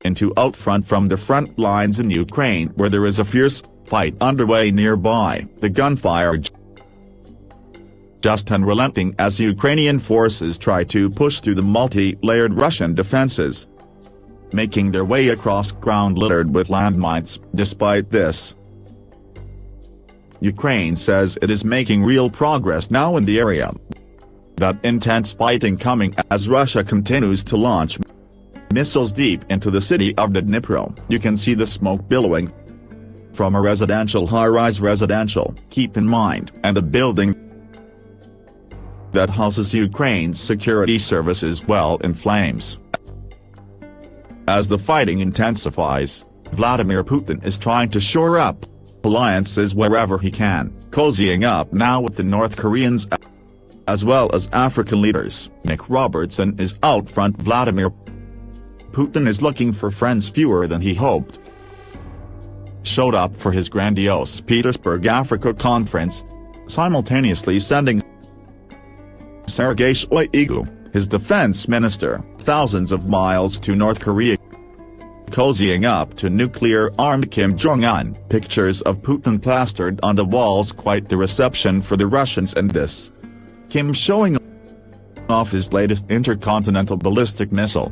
into out front from the front lines in Ukraine, where there is a fierce fight underway nearby. The gunfire just unrelenting as Ukrainian forces try to push through the multi-layered Russian defenses, making their way across ground littered with landmines. Despite this, Ukraine says it is making real progress now in the area. That intense fighting coming as Russia continues to launch missiles deep into the city of Dnipro. You can see the smoke billowing from a high-rise residential, keep in mind, and a building that houses Ukraine's security services well in flames. As the fighting intensifies, Vladimir Putin is trying to shore up alliances wherever he can, cozying up now with the North Koreans as well as African leaders. Nick Robertson is out front. Vladimir Putin is looking for friends fewer than he hoped. Showed up for his grandiose Petersburg Africa conference, simultaneously sending Sergei Shoigu, his defense minister, thousands of miles to North Korea, cozying up to nuclear-armed Kim Jong-un. Pictures of Putin plastered on the walls, quite the reception for the Russians, and this Kim showing off his latest intercontinental ballistic missile,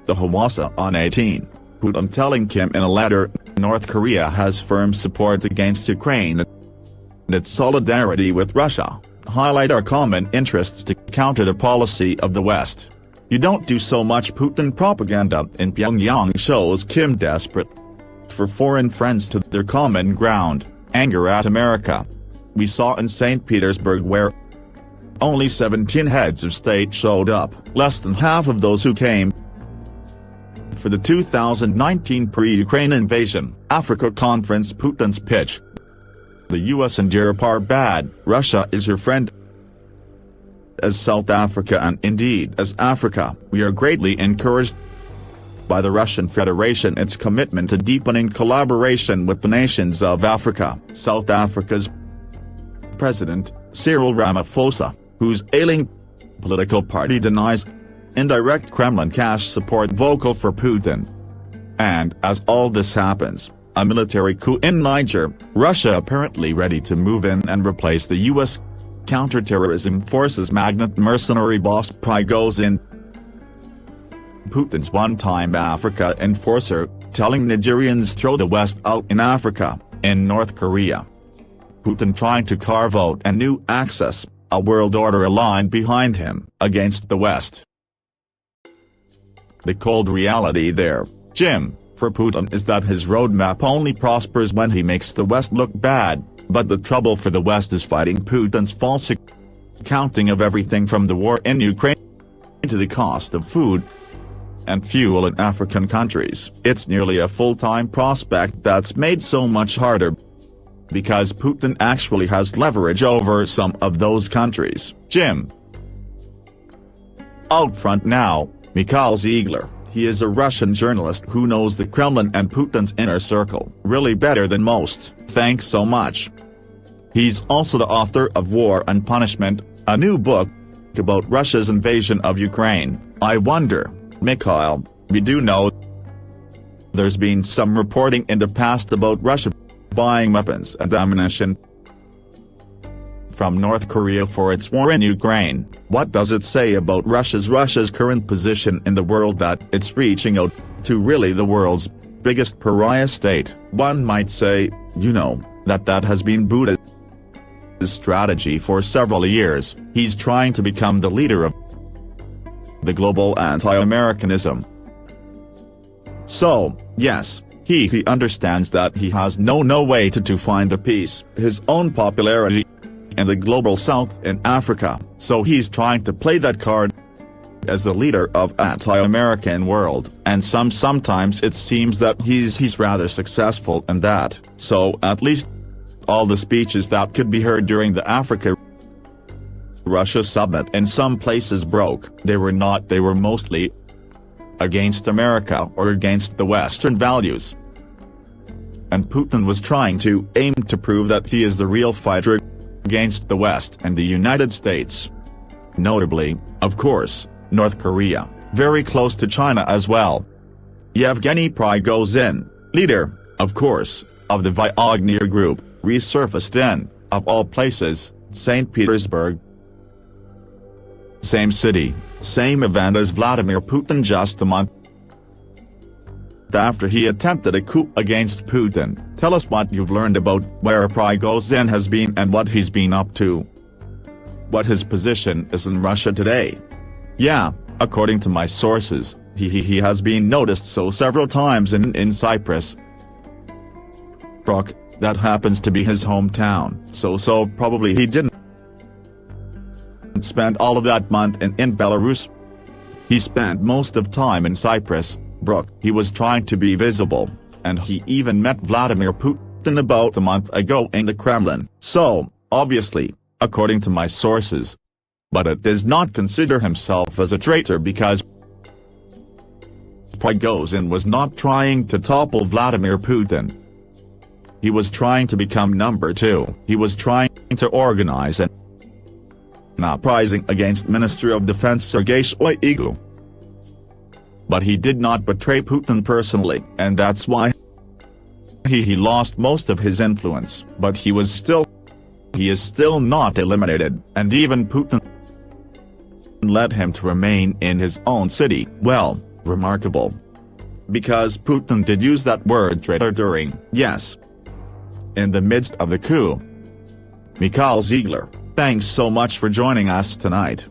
the Hwasa-18. Putin telling Kim in a letter, North Korea has firm support against Ukraine and its solidarity with Russia, highlight our common interests to counter the policy of the West. You don't do so much Putin propaganda in Pyongyang shows Kim desperate for foreign friends to their common ground, anger at America. We saw in St. Petersburg where only 17 heads of state showed up, less than half of those who came for the 2019 pre-Ukraine invasion Africa conference. Putin's pitch: the US and Europe are bad, Russia is your friend. As South Africa and indeed as Africa, we are greatly encouraged by the Russian Federation, its commitment to deepening collaboration with the nations of Africa. South Africa's President, Cyril Ramaphosa, whose ailing political party denies indirect Kremlin cash support, vocal for Putin. And as all this happens, a military coup in Niger, Russia apparently ready to move in and replace the U.S. counterterrorism forces magnate mercenary boss Prigozhin. Putin's one-time Africa enforcer, telling Nigerians throw the West out in Africa. In North Korea, Putin trying to carve out a new axis, a world order aligned behind him, against the West. The cold reality there, Jim, for Putin is that his roadmap only prospers when he makes the West look bad, but the trouble for the West is fighting Putin's false accounting of everything from the war in Ukraine to the cost of food and fuel in African countries. It's nearly a full-time prospect that's made so much harder because Putin actually has leverage over some of those countries. Jim. Out front now, Mikhail Ziger. He is a Russian journalist who knows the Kremlin and Putin's inner circle really better than most. Thanks so much. He's also the author of War and Punishment, a new book about Russia's invasion of Ukraine. I wonder, Mikhail, we do know there's been some reporting in the past about Russia buying weapons and ammunition from North Korea for its war in Ukraine. What does it say about Russia's current position in the world that it's reaching out to really the world's biggest pariah state? One might say, that has been Putin's strategy for several years. He's trying to become the leader of the global anti-Americanism. So, yes, he understands that he has no way to find the peace, his own popularity in the global south in Africa, so he's trying to play that card as the leader of anti-American world, and sometimes it seems that he's rather successful in that. So at least all the speeches that could be heard during the Africa-Russia summit in some places broke. They were mostly against America or against the Western values. And Putin was trying to aim to prove that he is the real fighter against the West and the United States. Notably, of course, North Korea, very close to China as well. Yevgeny Prigozhin, leader, of course, of the Wagner Group, resurfaced in, of all places, St. Petersburg. Same city, same event as Vladimir Putin just a month after he attempted a coup against Putin. Tell us what you've learned about where Prigozhin has been and what he's been up to. What his position is in Russia today. Yeah, according to my sources, he has been noticed several times in Cyprus. That happens to be his hometown, so probably he didn't spend all of that month in Belarus. He spent most of time in Cyprus. He was trying to be visible, and he even met Vladimir Putin about a month ago in the Kremlin. So, obviously, according to my sources. But it does not consider himself as a traitor because Prigozhin was not trying to topple Vladimir Putin. He was trying to become number two. He was trying to organize an uprising against Minister of Defense Sergei Shoigu. But he did not betray Putin personally, and that's why he lost most of his influence. But he is still not eliminated, and even Putin let him to remain in his own city. Well, remarkable. Because Putin did use that word traitor during, yes, in the midst of the coup. Mikhail Ziger, thanks so much for joining us tonight.